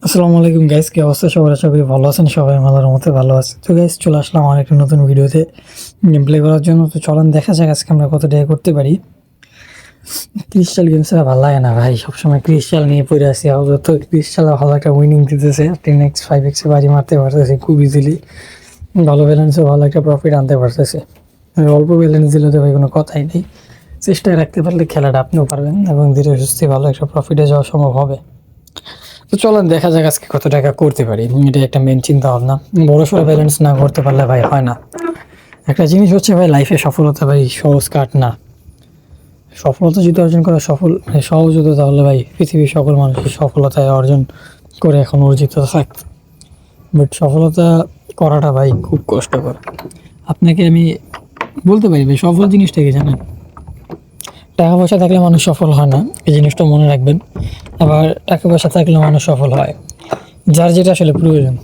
আসসালামু আলাইকুম গাইস, কি অবস্থা সবার? আশা করি ভালো আছেন সবাই। আল্লাহর মতে ভালো আছে। তো গাইস, চলে আসলাম আমার একটা নতুন ভিডিওতে গেম প্লে করার জন্য। তো চলেন দেখা যাক আজকে আমরা কত টাকা করতে পারি। ক্রিস্টাল গেমস ভালো লাগে না ভাই, সবসময় ক্রিস্টাল নিয়ে পড়ে আসি। তো ক্রিস্টাল ভালো একটা উইনিং দিতেছে, 10x 5x বাড়ি মারতে পারতেছে খুব ইজিলি। ভালো ব্যালেন্সে ভালো একটা প্রফিট আনতে পারতেছে। অল্প ব্যালেন্স দিলে তো ভাই কোনো কথাই নেই। চেষ্টায় রাখতে পারলে খেলাটা আপনিও পারবেন এবং ধীরে সুস্থে ভালো একটা প্রফিটে যাওয়া সম্ভব হবে। তো চলেন দেখা যাক আজকে কত টাকা করতে পারি। এটা একটা মেন চিন্তা ভাবনা। বড় সড়ো ব্যালেন্স না করতে পারলে ভাই হয় না। একটা জিনিস হচ্ছে ভাই, লাইফে সফলতা ভাই সহজ কাট না। সফলতা যদি অর্জন করা সহজ হতো তাহলে ভাই পৃথিবীর সকল মানুষের সফলতায় অর্জন করে এখন অর্জিত থাকত। বাট সফলতা করাটা ভাই খুব কষ্টকর। আপনাকে আমি বলতে পারি ভাই, সফল জিনিসটা কি জানেন? টাকা পয়সা থাকলে মানুষ সফল হয় না, এই জিনিসটা মনে রাখবেন। আবার টাকা পয়সা থাকলে মানুষ সফল হয় যার যেটা আসলে প্রয়োজন।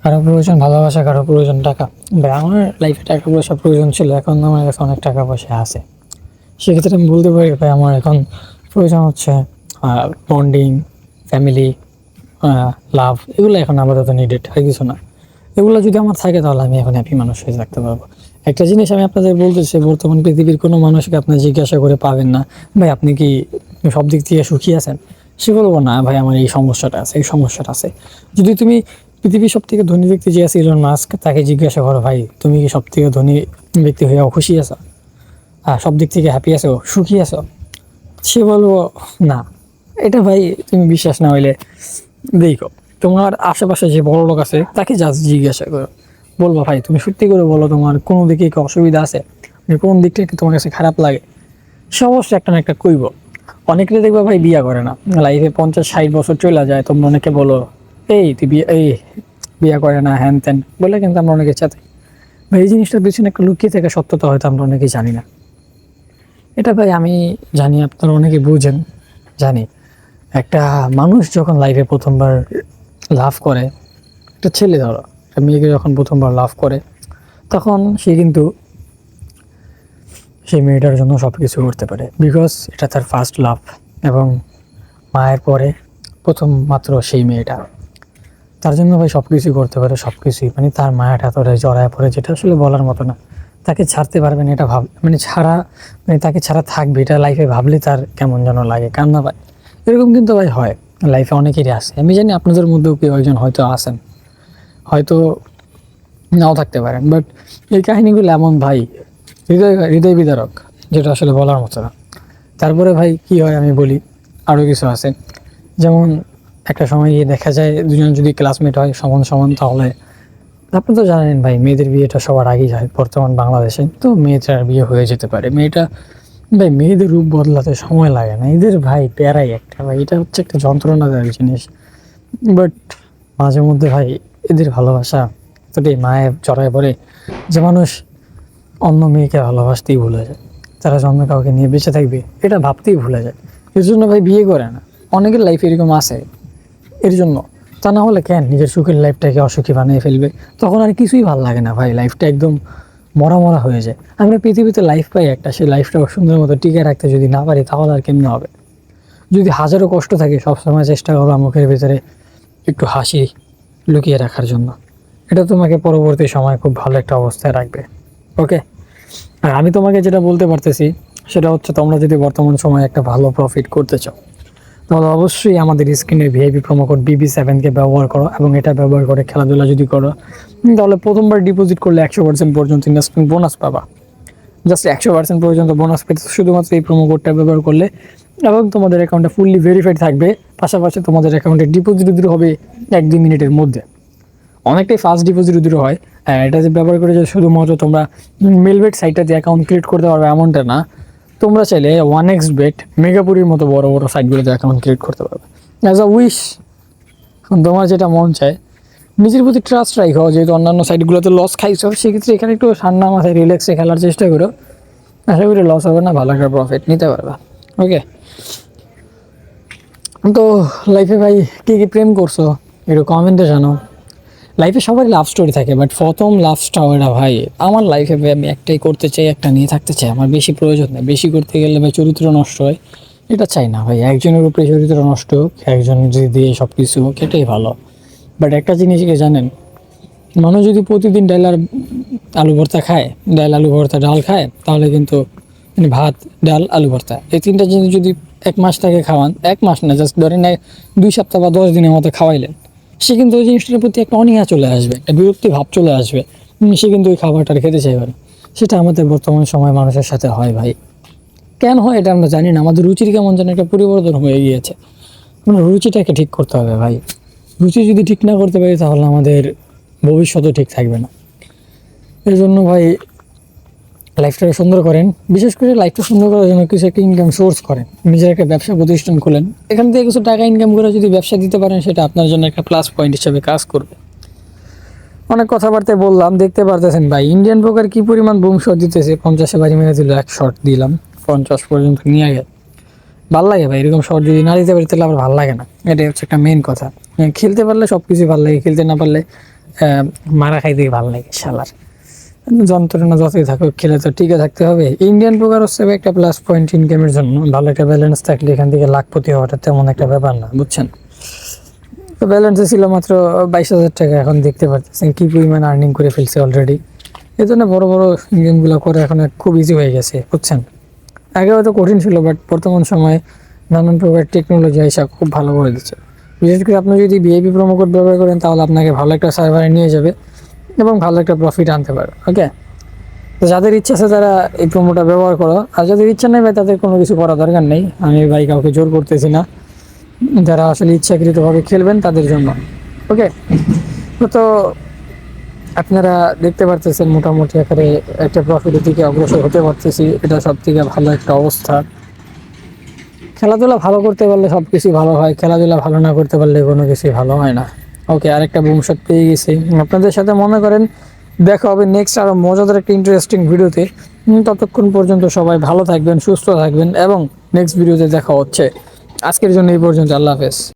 কারো প্রয়োজন ভালোবাসা, কারো প্রয়োজন টাকা। ভাই আমার লাইফে টাকা পয়সা প্রয়োজন ছিল, এখন আমার কাছে অনেক টাকা পয়সা আছে। সেক্ষেত্রে আমি বলতে পারি ভাই আমার এখন প্রয়োজন হচ্ছে বন্ডিং, ফ্যামিলি, লাভ। এগুলো এখন আপাতত নিডেড, আর কিছু না। এগুলো যদি আমার থাকে তাহলে আমি এখন হ্যাপি মানুষ হয়ে থাকতে পারবো। একটা জিনিস আমি আপনাদের বলতেছি, বর্তমান পৃথিবীর কোনো মানুষকে আপনি জিজ্ঞাসা করে পাবেন না ভাই আপনি কি সব দিক থেকে সুখী আছেন। সে বলবো না ভাই আমার এই সমস্যাটা আছে, এই সমস্যাটা আছে। যদি তুমি পৃথিবীর সব থেকে ধনী ব্যক্তি যে আছে ইলন মাস্ক, তাকে জিজ্ঞাসা করো ভাই তুমি কি সব থেকে ধনী ব্যক্তি হয়েও খুশি আছো, সব দিক থেকে হ্যাপি আছো, সুখী আছো? সে বলবো না। এটা ভাই তুমি বিশ্বাস না হইলে দেখো, তোমার আশেপাশে যে বড় লোক আছে তাকে জাস্ট জিজ্ঞাসা করো। বলবো ভাই তুমি সত্যি করে বলো তোমার কোনো দিকে কি অসুবিধা আছে, কোন দিকটা কি তোমার কাছে খারাপ লাগে? সে অবশ্যই একটা না একটা কইব। অনেকে দেখবা ভাই বিয়া করে না, লাইফে 50-60 বছর চলে যায়। তোমরা অনেকে বলো এই তুই বিয়া করে না হ্যান ত্যান বলে, কিন্তু আমরা অনেকে চাই ভাই এই জিনিসটার পিছনে একটা লুকিয়ে থাকা সত্যতা হয়তো আমরা অনেকেই জানি না। এটা ভাই আমি জানি, আপনারা অনেকে বুঝেন, জানি। একটা মানুষ যখন লাইফে প্রথমবার লাভ করে, একটা ছেলে ধরো একটা মেয়েকে যখন প্রথমবার লাভ করে, তখন সে কিন্তু সেই মেয়েটার জন্য সব কিছু করতে পারে, বিকজ এটা তার ফার্স্ট লাভ। এবং মায়ের পরে প্রথম মাত্র সেই মেয়েটা, তার জন্য ভাই সব কিছুই করতে পারে, সব কিছুই। মানে তার মায়াটা এতটাই জড়ায় পড়ে যেটা আসলে বলার মতো না। তাকে ছাড়তে পারবেন এটা মানে তাকে ছাড়া থাকবে এটা লাইফে ভাবলে তার কেমন যেন লাগে, কান্না পায়। এরকম কিন্তু ভাই হয় লাইফে, অনেকেরই আছে। আমি জানি আপনাদের মধ্যেও কেউ একজন হয়তো আছেন, হয়তো নাও থাকতে পারেন। বাট এই কাহিনীগুলো এমন ভাই হৃদয় হৃদয় বিদারক, যেটা আসলে বলার মতো না। তারপরে ভাই কি হয় আমি বলি, আরও কিছু আছে। যেমন একটা সময় গিয়ে দেখা যায় দুজন যদি ক্লাসমেট হয় সমান সমান, তাহলে আপনি তো জানেন ভাই মেয়েদের বিয়েটা সবার আগেই হয় বর্তমান বাংলাদেশে। তো মেয়েটার বিয়ে হয়ে যেতে পারে, মেয়েটা ভাই মেয়েদের রূপ বদলাতে সময় লাগে না, এদের ভাই প্যারাই একটা। ভাই এটা হচ্ছে একটা যন্ত্রণাদায়ক জিনিস। বাট মাঝে মধ্যে ভাই এদের ভালোবাসা এতটাই মায়ে জড়ায় পড়ে যে মানুষ অন্য মেয়েকে ভালোবাসতেই ভুলে যায়। তারা অন্য কাউকে নিয়ে বেঁচে থাকবে এটা ভাবতেই ভুলে যায়। এর জন্য ভাই বিয়ে করে না। অনেকের লাইফ এরকম আছে এর জন্য। তা না হলে কেন নিজের সুখের লাইফটাকে অসুখী বানিয়ে ফেলবে? তখন আর কিছুই ভালো লাগে না ভাই, লাইফটা একদম মরা মরা হয়ে যায়। আমরা পৃথিবীতে লাইফ পাই একটা, সেই লাইফটা সুন্দর মতো টিকে রাখতে যদি না পারি তাহলে আর কেমনে হবে? যদি হাজারো কষ্ট থাকে সবসময় চেষ্টা করবো মুখের ভিতরে একটু হাসি লুকিয়ে রাখার জন্য। এটা তোমাকে পরবর্তী সময় খুব ভালো একটা অবস্থায় রাখবে। ওকে, আর আমি তোমাকে যেটা বলতে পারতেছি সেটা হচ্ছে, তোমরা যদি বর্তমান সময়ে একটা ভালো প্রফিট করতে চাও তাহলে অবশ্যই আমাদের স্ক্রিনের ভিআইপি প্রোমো কোড BB7কে ব্যবহার করো, এবং এটা ব্যবহার করে খেলাধুলা যদি করো তাহলে প্রথমবার ডিপোজিট করলে 100% পর্যন্ত ইনভেস্টমেন্ট বোনাস পাবা। জাস্ট 100% পর্যন্ত বোনাস পেতে শুধুমাত্র এই প্রোমো কোডটা ব্যবহার করলে, এবং তোমাদের অ্যাকাউন্টটা ফুললি ভেরিফাইড থাকবে। পাশাপাশি তোমাদের অ্যাকাউন্টে ডিপোজিট উইথড্র হবে 1-2 মিনিটের মধ্যে, অনেকটাই ফাস্ট ডিপোজিট উইথড্র হয়। এটা যে ব্যবহার করে যে শুধুমাত্র তোমরা মেলবেট সাইটটাতে অ্যাকাউন্ট ক্রিয়েট করতে পারবে এমনটা না, তোমরা চাইলে 1xBet, মেগাপুরির মতো বড় বড় সাইটগুলোতে অ্যাকাউন্ট ক্রিয়েট করতে পারবে অ্যাজ আ উইশ। তোমার যেটা মন চায়, নিজের প্রতি ট্রাস্ট রাখো। যেহেতু অন্যান্য সাইটগুলোতে লস খাইছো, সেক্ষেত্রে এখানে একটু ঠান্ডা মাথায় রিল্যাক্সে খেলার চেষ্টা করো। আশা করি লস হবে না, ভালো একটা প্রফিট নিতে পারবা। ওকে, তো লাইফে ভাই কী কী প্রেম করছো একটু কমেন্টে জানো। লাইফে সবারই লাভ স্টোরি থাকে, বাট প্রথম লাভ স্টোরিটা ভাই আমার লাইফে আমি একটাই করতে চাই, একটা নিয়ে থাকতে চাই। আমার বেশি প্রয়োজন নেই, বেশি করতে গেলে ভাই চরিত্র নষ্ট হয়, এটা চাই না ভাই, একজনের উপরে চরিত্র নষ্ট হোক, একজন যদি দিয়ে সব কিছু হোক, এটাই ভালো। বাট একটা জিনিস কি জানেন, মানুষ যদি প্রতিদিন ডাল আর আলু ভর্তা খায়, ডাল আলু ভর্তা ডাল খায়, তাহলে কিন্তু মানে ভাত ডাল আলু ভর্তা এই তিনটা জিনিস যদি 1 মাস তাকে খাওয়ান, 1 মাস না, জাস্ট ধরেন 2 সপ্তাহ বা 10 দিনের মতো খাওয়াইলেন, সে কিন্তু ওই জিনিসটার প্রতি একটা অনীহা চলে আসবে, একটা বিরক্তি ভাব চলে আসবে। সে কিন্তু ওই খাবারটা আর খেতে চাইবে না। সেটা আমাদের বর্তমান সময় মানুষের সাথে হয় ভাই। কেন হয় এটা আমরা জানি না, আমাদের রুচির কেমন যেন একটা পরিবর্তন হয়ে গিয়েছে। আমরা রুচিটাকে ঠিক করতে হবে ভাই। রুচি যদি ঠিক না করতে পারি তাহলে আমাদের ভবিষ্যৎও ঠিক থাকবে না। এই জন্য ভাই লাইফটাকে সুন্দর করেন, বিশেষ করে লাইফটা সুন্দর করার জন্য কিছু একটা ইনকাম সোর্স করেন, নিজের একটা ব্যবসা প্রতিষ্ঠান খোলেন, এখান থেকে কিছু টাকা ইনকাম করে যদি ব্যবসা দিতে পারেন, সেটা আপনার জন্য একটা প্লাস পয়েন্ট হিসেবে কাজ করবে। অনেক কথাবার্তায় বললাম, দেখতে পারতেছেন ভাই ইন্ডিয়ান পোকার কি পরিমাণ বুম শট দিতেছে। 50-এ বাড়ি মেরে দিল, 1 শট দিলাম, 50 পর্যন্ত নিয়ে গেল। ভাল লাগে ভাই, এরকম শট যদি না দিতে পারি তাহলে আবার ভালো লাগে না। এটাই হচ্ছে একটা মেন কথা। খেলতে পারলে সব কিছুই ভালো লাগে, খেলতে না পারলে মারা খাইতেই ভালো লাগে শালার। যন্ত্রণা যতই থাকুক, খেলে তো টিকে থাকতে হবে। ইন্ডিয়ান পোকার হচ্ছে একটা প্লাস পয়েন্ট ইনকামের জন্য, ভালো একটা ব্যালেন্স থাকলে এখান থেকে লাখপতি হওয়াটা তেমন একটা ব্যাপার না, বুঝছেন। তো ব্যালেন্সে ছিল মাত্র 22,000 টাকা, এখন দেখতে পাচ্ছেন কি পরিমাণ আর্নিং করে ফেলছে অলরেডি। এই জন্য বড় বড় গেমগুলো করে এখন খুব ইজি হয়ে গেছে, বুঝছেন। আগে হয়তো কঠিন ছিল, বাট বর্তমান সময়ে নানান প্রকার টেকনোলজি এসে খুব ভালো করে দিচ্ছে। বিশেষ করে আপনি যদি ভিআইপি প্রোমো কোড ব্যবহার করেন, তাহলে আপনাকে ভালো একটা সার্ভারে নিয়ে যাবে এবং ভালো একটা প্রফিট আনতে পারে। ওকে, তো যাদের ইচ্ছা আছে তারা এই প্রোমোটা ব্যবহার করো, আর যাদের ইচ্ছা নেই ভাই, তাদের কোনো কিছু করার দরকার নেই। আমি ভাই কাউকে জোর করতেছি না, যারা আসলে ইচ্ছাকৃতভাবে খেলবেন তাদের জন্য। ওকে, তো আপনারা দেখতে পারতেছেন মোটামুটি আকারে একটা প্রফিটের দিকে অগ্রসর হতে পারতেছি, এটা সব থেকে ভালো একটা অবস্থা। খেলাধুলা ভালো করতে পারলে সব কিছুই ভালো হয়, খেলাধুলা ভালো না করতে পারলে কোনো কিছুই ভালো হয় না। ওকে, আরেকটা বুম শট পেয়ে গেছি আপনাদের সাথে। মনে করেন দেখা হবে নেক্সট আরও মজাদার একটা ইন্টারেস্টিং ভিডিওতে। ততক্ষণ পর্যন্ত সবাই ভালো থাকবেন, সুস্থ থাকবেন, এবং নেক্সট ভিডিওতে দেখা হচ্ছে। আজকের জন্য এই পর্যন্ত, আল্লাহ হাফেজ।